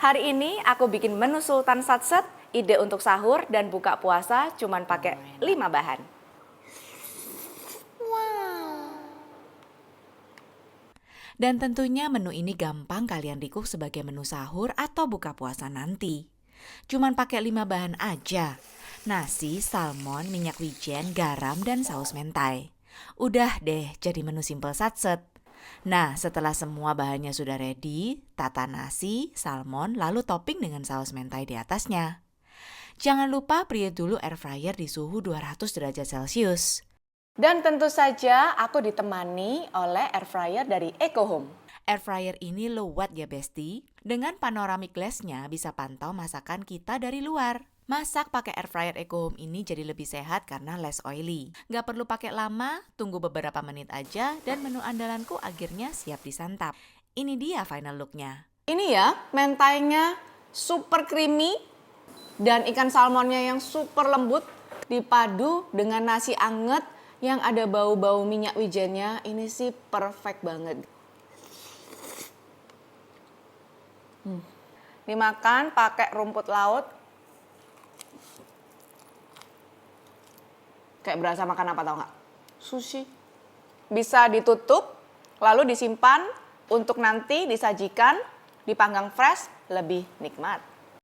Hari ini aku bikin menu Sultan Satset, ide untuk sahur dan buka puasa cuman pakai 5 bahan. Dan tentunya menu ini gampang kalian recook sebagai menu sahur atau buka puasa nanti. Cuman pakai 5 bahan aja. Nasi, salmon, minyak wijen, garam, dan saus mentai. Udah deh jadi menu simple satset. Nah, setelah semua bahannya sudah ready, tata nasi, salmon, lalu topping dengan saus mentai di atasnya. Jangan lupa preheat dulu air fryer di suhu 200 derajat Celcius. Dan tentu saja aku ditemani oleh air fryer dari Eco Home. Air fryer ini low watt ya Besti. Dengan panoramic glass-nya bisa pantau masakan kita dari luar. Masak pakai air fryer Eco Home ini jadi lebih sehat karena less oily. Gak perlu pakai lama, tunggu beberapa menit aja dan menu andalanku akhirnya siap disantap. Ini dia final look-nya. Ini ya, mentainya super creamy dan ikan salmonnya yang super lembut dipadu dengan nasi anget yang ada bau-bau minyak wijennya. Ini sih perfect banget. Dimakan pakai rumput laut. Kayak berasa makan apa tau gak? Sushi. Bisa ditutup, lalu disimpan untuk nanti disajikan, dipanggang fresh, lebih nikmat.